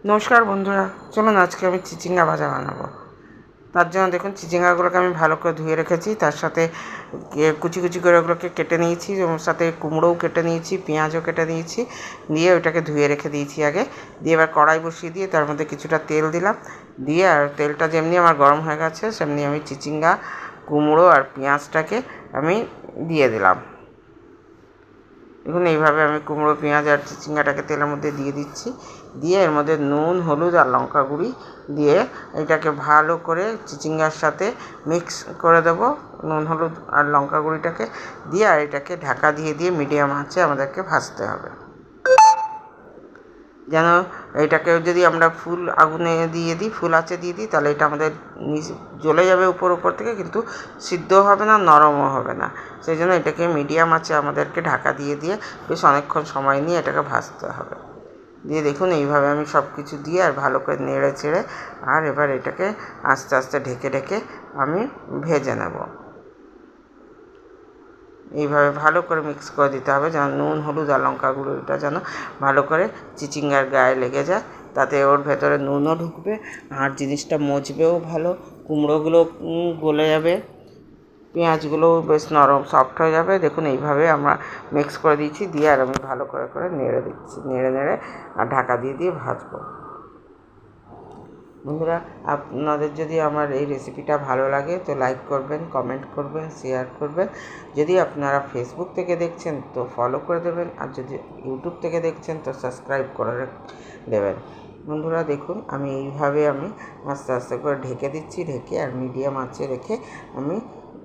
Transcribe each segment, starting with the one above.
নমস্কার বন্ধুরা, চলুন আজকে আমি চিচিঙ্গা ভাজা বানাবো। তার জন্য দেখুন চিচিঙ্গাগুলোকে আমি ভালো করে ধুয়ে রেখেছি, তার সাথে কুচি কুচি করে ওগুলোকে কেটে নিয়েছি, ওর সাথে কুমড়োও কেটে নিয়েছি, পেঁয়াজও কেটে নিয়েছি, দিয়ে ওইটাকে ধুয়ে রেখে দিয়েছি আগে। দিয়ে এবার কড়াই বসিয়ে দিয়ে তার মধ্যে কিছুটা তেল দিলাম, দিয়ে আর তেলটা যেমনি আমার গরম হয়ে গেছে সেমনি আমি চিচিঙ্গা, কুমড়ো আর পেঁয়াজটাকে আমি দিয়ে দিলাম। দেখুন এইভাবে আমি কুমড়ো, পেঁয়াজ আর চিচিঙ্গাটাকে তেলের মধ্যে দিয়ে দিচ্ছি। দিয়ে এর মধ্যে নুন, হলুদ আর লঙ্কা গুঁড়ি দিয়ে এটাকে ভালো করে চিচিঙ্গার সাথে মিক্স করে দেবো। নুন, হলুদ আর লঙ্কা গুঁড়িটাকে দিয়ে আর এটাকে ঢাকা দিয়ে মিডিয়াম আঁচে আমাদেরকে ভাজতে হবে, যেন এটাকে যদি আমরা ফুল আগুনে দিয়ে দিই, ফুল আঁচে দিয়ে দিই, তাহলে এটা আমাদের জ্বলে যাবে উপর থেকে, কিন্তু সিদ্ধও হবে না, নরমও হবে না। সেই জন্য এটাকে মিডিয়াম আঁচে আমাদেরকে ঢাকা দিয়ে বেশ অনেকক্ষণ সময় নিয়ে এটাকে ভাজতে হবে। দিয়ে দেখুন এইভাবে আমি সব কিছু দিয়ে আর ভালো করে নেড়ে চেড়ে আর এবার এটাকে আস্তে আস্তে ঢেকে আমি ভেজে নেব। এইভাবে ভালো করে মিক্স করে দিতে হবে, যেন নুন, হলুদ আর লঙ্কা গুঁড়োটা যেন ভালো করে চিচিঙ্গার গায়ে লেগে যায়, তাতে ওর ভেতরে নুনও ঢুকবে আর জিনিসটা মজবেও ভালো, কুমড়োগুলো গলে যাবে, পেঁয়াজগুলোও বেশ নরম সফট হয়ে যাবে। দেখুন এইভাবে আমরা মিক্স করে দিয়েছি, দিয়ে আর আমি ভালো করে নেড়ে দিচ্ছি, নেড়ে আর ঢাকা দিয়ে ভাজবো। বন্ধুরা, আপনাদের যদি আমার এই রেসিপিটা ভালো লাগে তো লাইক করবেন, কমেন্ট করবেন, শেয়ার করবেন। যদি আপনারা ফেসবুক থেকে দেখছেন তো ফলো করে দেবেন, আর যদি ইউটিউব থেকে দেখছেন তো সাবস্ক্রাইব করে দেবেন। বন্ধুরা দেখুন আমি এইভাবে আস্তে আস্তে করে ঢেকে দিচ্ছি, ঢেকে আর মিডিয়াম আঁচে রেখে আমি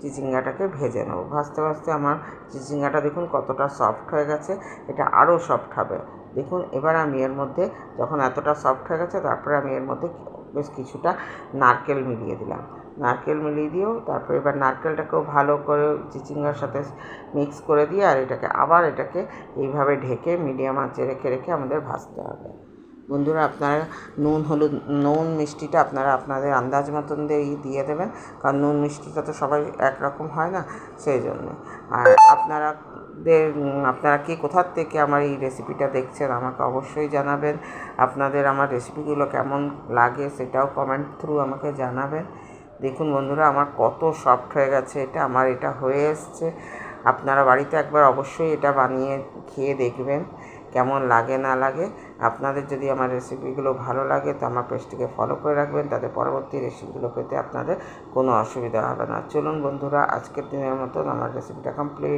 চিচিঙ্গাটাকে ভেজে নেব। ভাজতে আমার চিচিঙ্গাটা দেখুন কতটা সফট হয়ে গেছে, এটা আরও সফট হবে। দেখুন এবার আমি এর মধ্যে যখন এতটা সফট হয়ে গেছে, তারপরে আমি এর মধ্যে বেশ কিছুটা নারকেল মিলিয়ে দিলাম। নারকেল মিলিয়ে দিয়েও তারপরে এবার নারকেলটাকেও ভালো করে চিচিঙ্গার সাথে মিক্স করে দিয়ে আর এটাকে এইভাবে ঢেকে মিডিয়াম আঁচে রেখে আমাদের ভাজতে হবে। বন্ধুরা আপনারা নুন মিষ্টিটা আপনারা আপনাদের আন্দাজ মতন দিয়ে দেবেন, কারণ নুন মিষ্টিটা তো সবাই একরকম হয় না, সেই জন্য। আর আপনারা কে কোথার থেকে আমার এই রেসিপিটা দেখছেন আমাকে অবশ্যই জানাবেন। আপনাদের আমার রেসিপিগুলো কেমন লাগে সেটাও কমেন্ট থ্রু আমাকে জানাবেন। দেখুন বন্ধুরা আমার কত সফট হয়ে গেছে, এটা হয়ে এসছে। আপনারা বাড়িতে একবার অবশ্যই এটা বানিয়ে খেয়ে দেখবেন কেমন লাগে না লাগে। আপনাদের যদি আমার রেসিপিগুলো ভালো লাগে তো আমার পেজটিকে ফলো করে রাখবেন, তাতে পরবর্তী রেসিপিগুলো পেতে আপনাদের কোনো অসুবিধা হবে না। চলুন বন্ধুরা, আজকের দিনের মতন আমার রেসিপিটা কমপ্লিট।